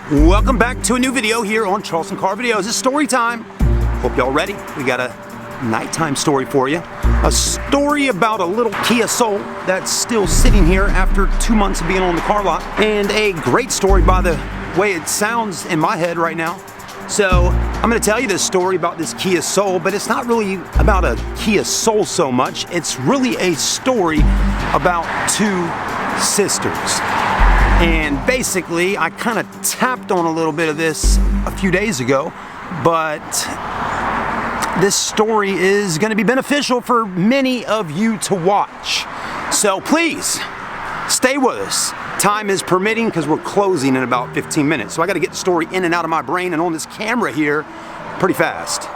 Welcome back to a new video here on Charleston Car Videos. It's story time. Hope y'all ready. We got a nighttime story for you. A story about a little Kia Soul that's still sitting here after 2 months of being on the car lot. And a great story by the way it sounds in my head right now. So I'm going to tell you this story about this Kia Soul, but it's not really about a Kia Soul so much. It's really a story about two sisters. And basically, I kind of tapped on a little bit of this a few days ago, but this story is going to be beneficial for many of you to watch. So please, stay with us. Time is permitting because we're closing in about 15 minutes. So I got to get the story in and out of my brain and on this camera here pretty fast.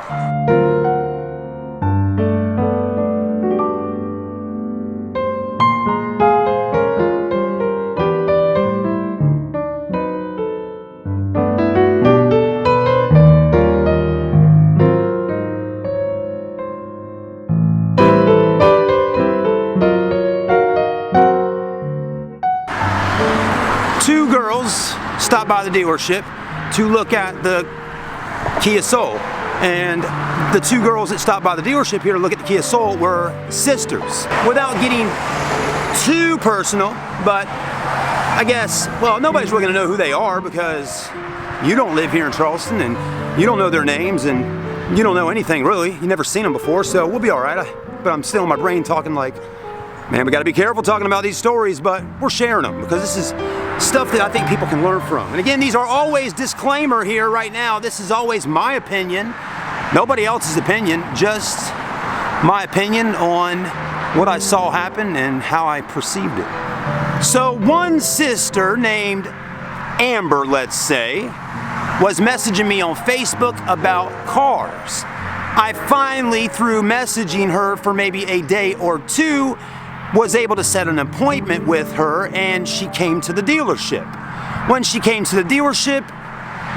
Two girls stopped by the dealership to look at the Kia Soul, and the two girls that stopped by the dealership here to look at the Kia Soul were sisters. Without getting too personal, but I guess, well, nobody's really gonna know who they are because you don't live here in Charleston and you don't know their names and you don't know anything really. You've never seen them before, so we'll be all right. But I'm still in my brain talking like, man, we gotta be careful talking about these stories, but we're sharing them because this is stuff that I think people can learn from. And again, these are always disclaimer here right now. This is always my opinion, nobody else's opinion, just my opinion on what I saw happen and how I perceived it. So one sister named Amber, let's say, was messaging me on Facebook about cars. I finally, through messaging her for maybe a day or two, was able to set an appointment with her, and she came to the dealership. When she came to the dealership,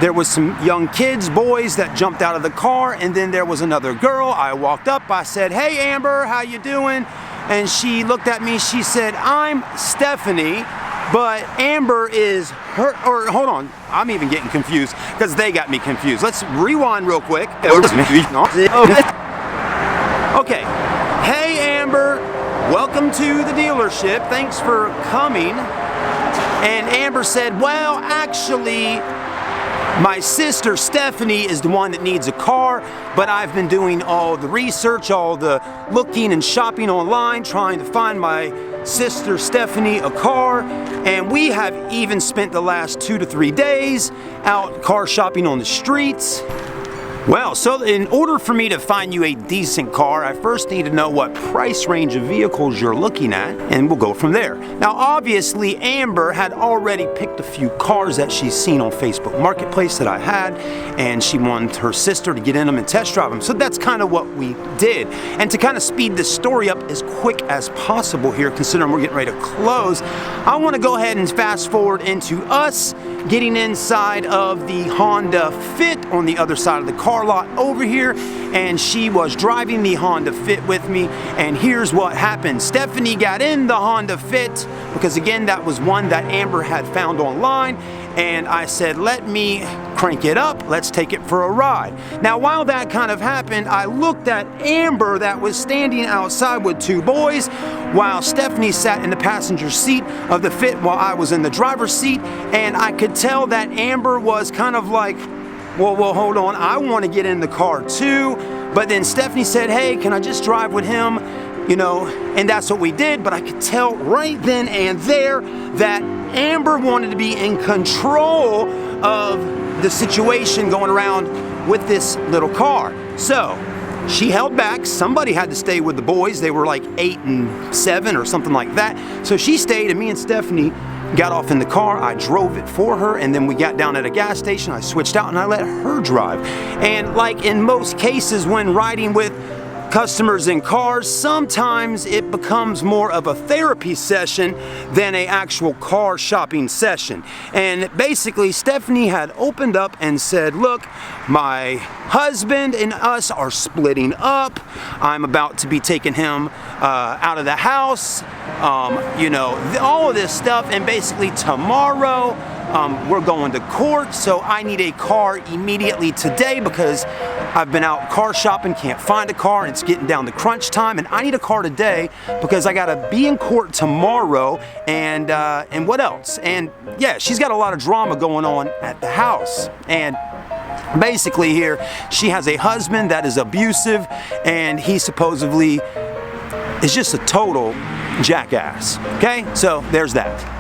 there was some young kids, boys, that jumped out of the car, and then there was another girl. I walked up, I said, "Hey Amber, how you doing?" And she looked at me, she said, "I'm Stephanie, but Amber is her," or hold on, I'm even getting confused because they got me confused. Let's rewind real quick. Okay, hey Amber, welcome to the dealership. Thanks for coming. And Amber said, "Well, actually, my sister Stephanie is the one that needs a car, but I've been doing all the research, all the looking and shopping online, trying to find my sister Stephanie a car, and we have even spent the last 2 to 3 days out car shopping on the streets." Well, so in order for me to find you a decent car, I first need to know what price range of vehicles you're looking at, and we'll go from there. Now, obviously, Amber had already picked a few cars that she's seen on Facebook Marketplace that I had, and she wanted her sister to get in them and test drive them. So that's kind of what we did. And to kind of speed this story up as quick as possible here, considering we're getting ready to close, I want to go ahead and fast forward into us getting inside of the Honda Fit on the other side of the car lot over here, and she was driving the Honda Fit with me, and here's what happened. Stephanie got in the Honda Fit because again, that was one that Amber had found online, and I said, "Let me crank it up, let's take it for a ride." Now, while that kind of happened, I looked at Amber that was standing outside with two boys while Stephanie sat in the passenger seat of the Fit while I was in the driver's seat, and I could tell that Amber was kind of like, well, hold on, I want to get in the car too. But then Stephanie said, "Hey, can I just drive with him?" You know, and that's what we did, but I could tell right then and there that Amber wanted to be in control of the situation going around with this little car. So she held back. Somebody had to stay with the boys. They were like 8 and 7 or something like that. So she stayed, and me and Stephanie got off in the car. I drove it for her, and then we got down at a gas station. I switched out and I let her drive. And like in most cases when riding with customers in cars, sometimes it becomes more of a therapy session than an actual car shopping session. And basically, Stephanie had opened up and said, "Look, my husband and us are splitting up. I'm about to be taking him out of the house. You know, all of this stuff. And basically tomorrow, we're going to court, so I need a car immediately today because I've been out car shopping, can't find a car, and it's getting down to crunch time, and I need a car today because I gotta be in court tomorrow, and what else? And yeah, she's got a lot of drama going on at the house, and basically here, she has a husband that is abusive, and he supposedly is just a total jackass, okay? So there's that.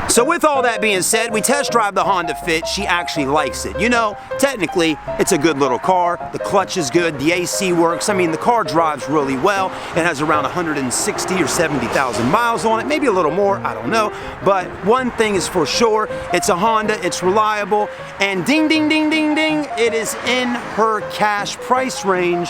So with all that being said, we test drive the Honda Fit. She actually likes it. You know, technically, it's a good little car. The clutch is good, the AC works. I mean, the car drives really well. It has around 160 or 70,000 miles on it, maybe a little more, I don't know. But one thing is for sure, it's a Honda, it's reliable, and ding, ding, ding, ding, ding, it is in her cash price range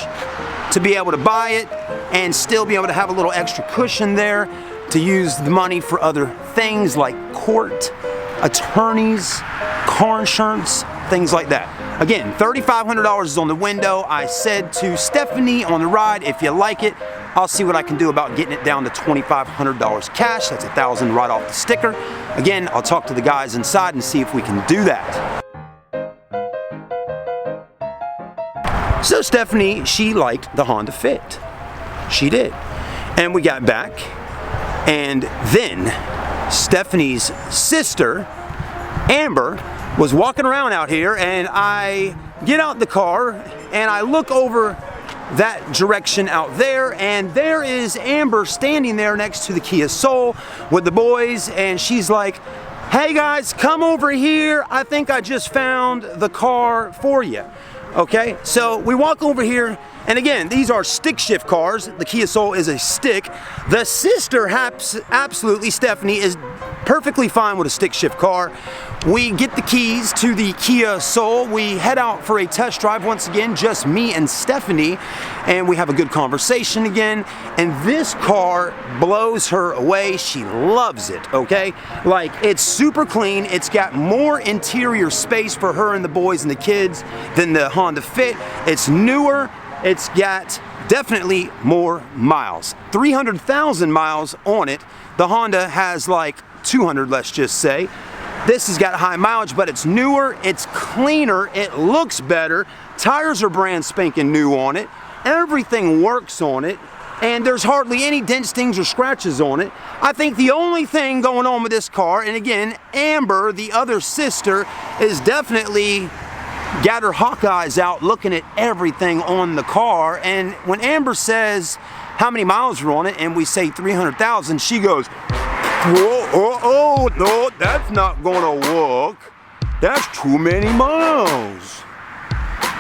to be able to buy it and still be able to have a little extra cushion there to use the money for other things like court, attorneys, car insurance, things like that. Again, $3,500 is on the window. I said to Stephanie on the ride, if you like it, I'll see what I can do about getting it down to $2,500 cash. That's $1,000 right off the sticker. Again, I'll talk to the guys inside and see if we can do that. So Stephanie, she liked the Honda Fit. She did. And we got back. And then Stephanie's sister, Amber, was walking around out here, and I get out the car and I look over that direction out there, and there is Amber standing there next to the Kia Soul with the boys, and she's like, hey guys, come over here. I think I just found the car for you. Okay, so we walk over here, and again, these are stick shift cars. The Kia Soul is a stick. The sister, absolutely, Stephanie, is perfectly fine with a stick shift car. We get the keys to the Kia Soul. We head out for a test drive once again, just me and Stephanie, and we have a good conversation again. And this car blows her away. She loves it, okay? Like, it's super clean. It's got more interior space for her and the boys and the kids than the Honda Fit. It's newer. It's got definitely more miles. 300,000 miles on it. The Honda has like 200, let's just say. This has got high mileage, but it's newer, it's cleaner, it looks better. Tires are brand spanking new on it. Everything works on it, and there's hardly any dents, stings, or scratches on it. I think the only thing going on with this car, and again, Amber, the other sister, is definitely got her hawk eyes out looking at everything on the car, and when Amber says how many miles are on it and we say 300,000, she goes, whoa, no, that's not gonna work. That's too many miles.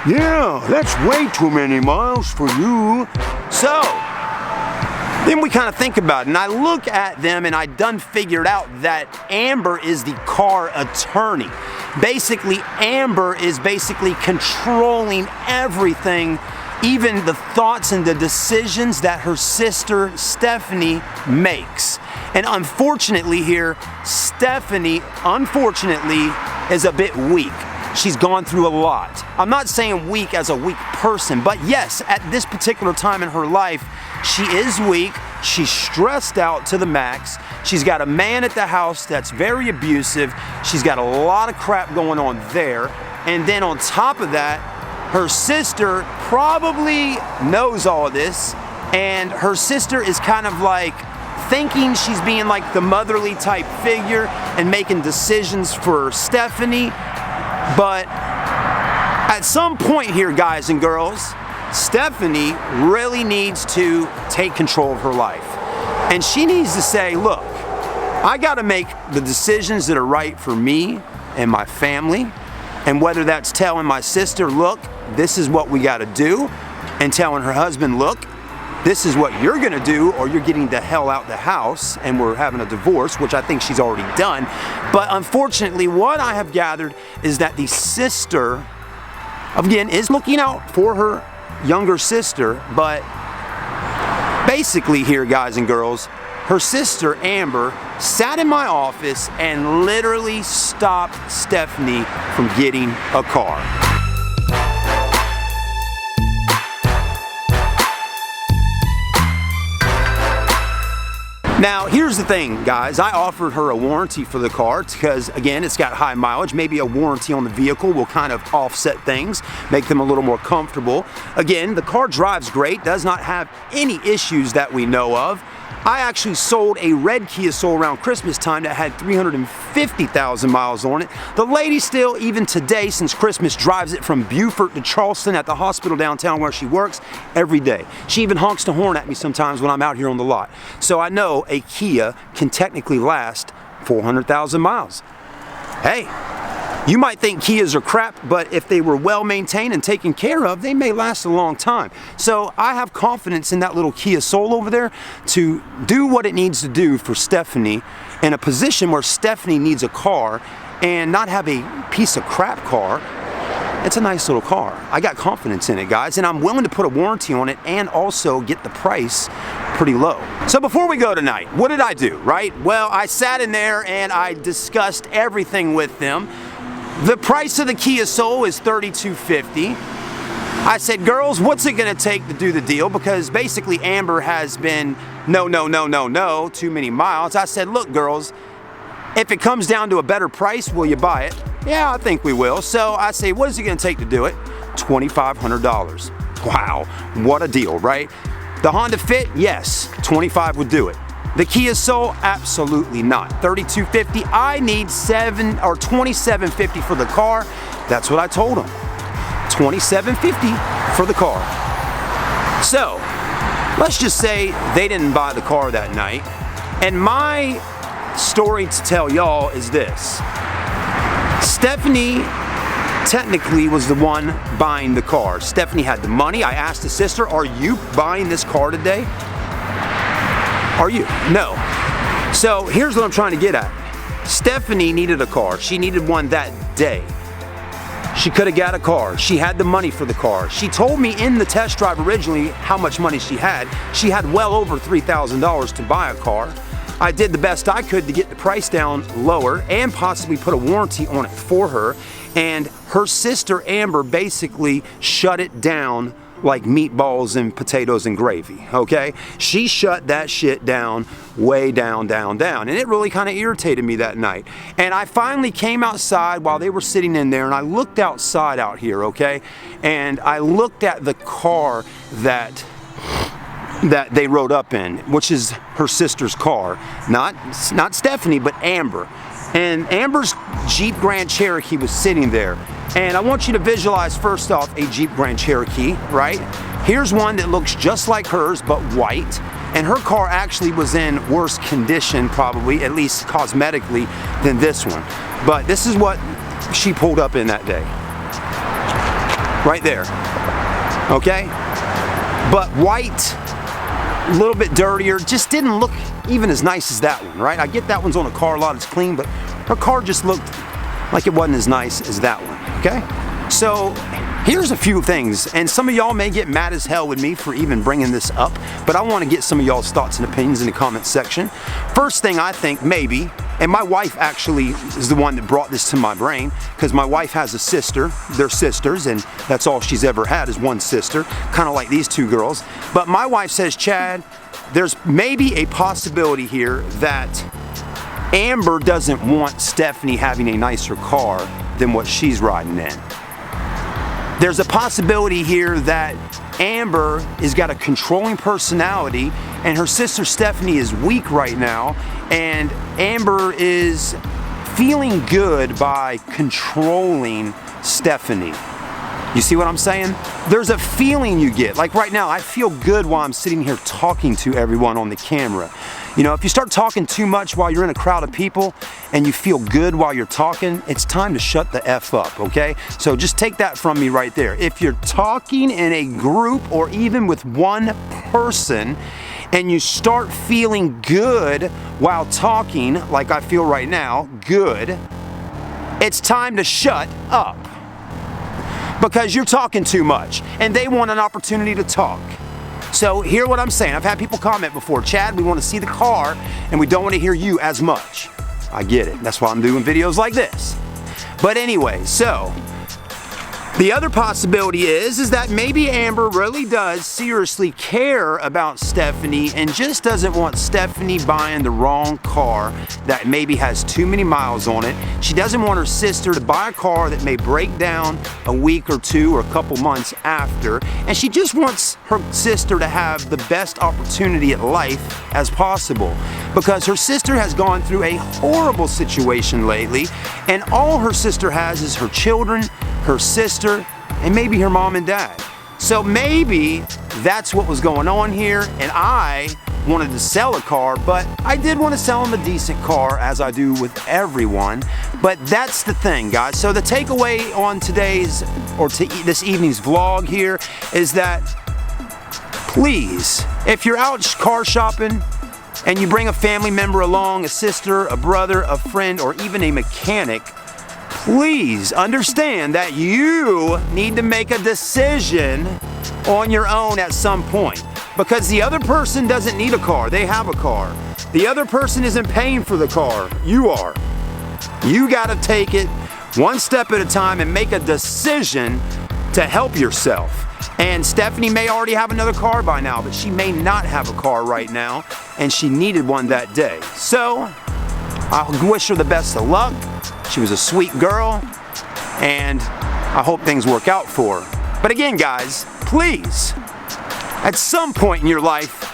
Yeah, that's way too many miles for you. So then we kind of think about it, and I look at them, and I done figured out that Amber is the car attorney. Basically, Amber is basically controlling everything, even the thoughts and the decisions that her sister Stephanie makes. And unfortunately here, Stephanie, unfortunately, is a bit weak. She's gone through a lot. I'm not saying weak as a weak person, but yes, at this particular time in her life, she is weak. She's stressed out to the max. She's got a man at the house that's very abusive. She's got a lot of crap going on there. And then on top of that, her sister probably knows all of this, and her sister is kind of like thinking she's being like the motherly type figure and making decisions for Stephanie. But at some point here, guys and girls, Stephanie really needs to take control of her life. And she needs to say, look, I gotta make the decisions that are right for me and my family. And whether that's telling my sister, look, this is what we gotta do, and telling her husband, look, this is what you're gonna do, or you're getting the hell out the house and we're having a divorce, which I think she's already done. But unfortunately, what I have gathered is that the sister, again, is looking out for her younger sister, but basically here, guys and girls, her sister, Amber, sat in my office and literally stopped Stephanie from getting a car. Now, here's the thing, guys. I offered her a warranty for the car because, again, it's got high mileage. Maybe a warranty on the vehicle will kind of offset things, make them a little more comfortable. Again, the car drives great, does not have any issues that we know of. I actually sold a red Kia Soul around Christmas time that had 350,000 miles on it. The lady still, even today, since Christmas, drives it from Beaufort to Charleston at the hospital downtown where she works every day. She even honks the horn at me sometimes when I'm out here on the lot. So I know a Kia can technically last 400,000 miles. Hey, you might think Kias are crap, but if they were well maintained and taken care of, they may last a long time. So I have confidence in that little Kia Soul over there to do what it needs to do for Stephanie in a position where Stephanie needs a car and not have a piece of crap car. It's a nice little car. I got confidence in it, guys, and I'm willing to put a warranty on it and also get the price pretty low. So before we go tonight, what did I do, right? Well, I sat in there and I discussed everything with them. The price of the Kia Soul is $3,250. I said, girls, what's it gonna take to do the deal? Because basically Amber has been no, too many miles. I said, look, girls, if it comes down to a better price, will you buy it? Yeah, I think we will. So I say, what is it gonna take to do it? $2,500. Wow, what a deal, right? The Honda Fit, yes, 25 would do it. The Kia Soul, absolutely not. $3,250. I need $2750 for the car. That's what I told them. $2750 for the car. So, let's just say they didn't buy the car that night. And my story to tell y'all is this. Stephanie technically was the one buying the car. Stephanie had the money. I asked the sister, are you buying this car today? Are you? No. So here's what I'm trying to get at. Stephanie needed a car. She needed one that day. She could have got a car. She had the money for the car. She told me in the test drive originally how much money she had. She had well over $3,000 to buy a car. I did the best I could to get the price down lower and possibly put a warranty on it for her. And her sister Amber basically shut it down like meatballs and potatoes and gravy, okay? She shut that shit down, way down. And it really kind of irritated me that night. And I finally came outside while they were sitting in there and I looked outside out here, okay? And I looked at the car that they rode up in, which is her sister's car. Not Stephanie, but Amber. And Amber's Jeep Grand Cherokee was sitting there. And I want you to visualize first off a Jeep Grand Cherokee, right? Here's one that looks just like hers, but white. And her car actually was in worse condition, probably, at least cosmetically, than this one. But this is what she pulled up in that day. Right there, okay? But white, a little bit dirtier, just didn't look even as nice as that one, right? I get that one's on a car lot, it's clean, but her car just looked like it wasn't as nice as that one, okay? So here's a few things, and some of y'all may get mad as hell with me for even bringing this up, but I want to get some of y'all's thoughts and opinions in the comment section. First thing I think maybe, and my wife actually is the one that brought this to my brain, because my wife has a sister, they're sisters, and that's all she's ever had is one sister, kind of like these two girls. But my wife says, Chad, there's maybe a possibility here that Amber doesn't want Stephanie having a nicer car than what she's riding in. There's a possibility here that Amber has got a controlling personality and her sister Stephanie is weak right now, and Amber is feeling good by controlling Stephanie. You see what I'm saying? There's a feeling you get. Like right now, I feel good while I'm sitting here talking to everyone on the camera. You know, if you start talking too much while you're in a crowd of people and you feel good while you're talking, it's time to shut the F up, okay? So just take that from me right there. If you're talking in a group or even with one person and you start feeling good while talking, like I feel right now, good, it's time to shut up. Because you're talking too much and they want an opportunity to talk. So hear what I'm saying. I've had people comment before, Chad, we want to see the car and we don't want to hear you as much. I get it. That's why I'm doing videos like this. But anyway, so The other possibility is that maybe Amber really does seriously care about Stephanie and just doesn't want Stephanie buying the wrong car that maybe has too many miles on it. She doesn't want her sister to buy a car that may break down a week or two or a couple months after. And she just wants her sister to have the best opportunity at life as possible, because her sister has gone through a horrible situation lately, and all her sister has is her children, her sister, and maybe her mom and dad. So maybe that's what was going on here, and I wanted to sell a car, but I did want to sell him a decent car, as I do with everyone. But that's the thing, guys. So the takeaway on today's, or this evening's vlog here, is that please, if you're out car shopping and you bring a family member along, a sister, a brother, a friend, or even a mechanic, please understand that you need to make a decision on your own at some point, because the other person doesn't need a car, they have a car. The other person isn't paying for the car, you are. You gotta take it one step at a time and make a decision to help yourself. And Stephanie may already have another car by now, but she may not have a car right now, and she needed one that day. So I wish her the best of luck. She was a sweet girl, and I hope things work out for her. But again, guys, please, at some point in your life,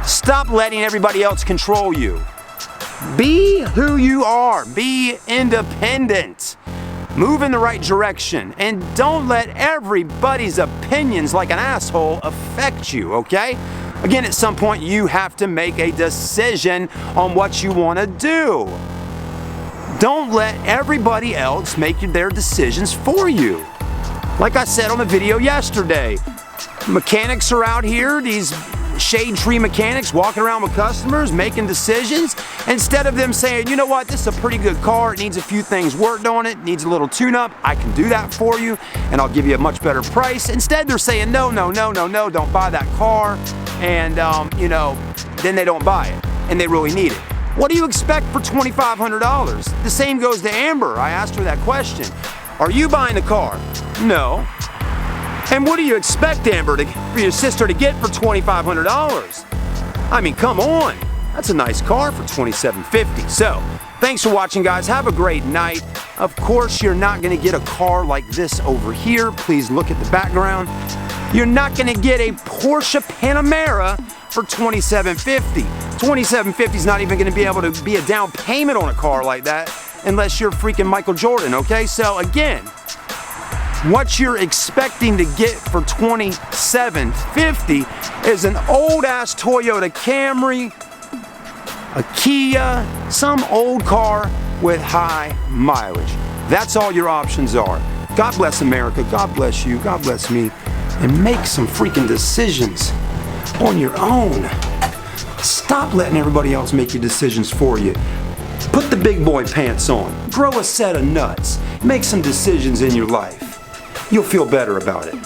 stop letting everybody else control you. Be who you are. Be independent. Move in the right direction, and don't let everybody's opinions like an asshole affect you, okay? Again, at some point, you have to make a decision on what you want to do. Don't let everybody else make their decisions for you. Like I said on the video yesterday, mechanics are out here, these shade tree mechanics walking around with customers, making decisions, instead of them saying, you know what, this is a pretty good car, it needs a few things worked on it, needs a little tune-up, I can do that for you, and I'll give you a much better price. Instead, they're saying, no, don't buy that car, and then they don't buy it, and they really need it. What do you expect for $2,500? The same goes to Amber. I asked her that question. Are you buying the car? No. And what do you expect, Amber, for your sister to get for $2,500? I mean, come on. That's a nice car for $2,750. So, thanks for watching, guys. Have a great night. Of course, you're not going to get a car like this over here. Please look at the background. You're not going to get a Porsche Panamera for $2,750. $2,750 is not even going to be able to be a down payment on a car like that unless you're freaking Michael Jordan, okay? So again, what you're expecting to get for $2,750 is an old-ass Toyota Camry, a Kia, some old car with high mileage. That's all your options are. God bless America, God bless you, God bless me, and make some freaking decisions on your own. Stop letting everybody else make your decisions for you. Put the big boy pants on. Grow a set of nuts. Make some decisions in your life. You'll feel better about it.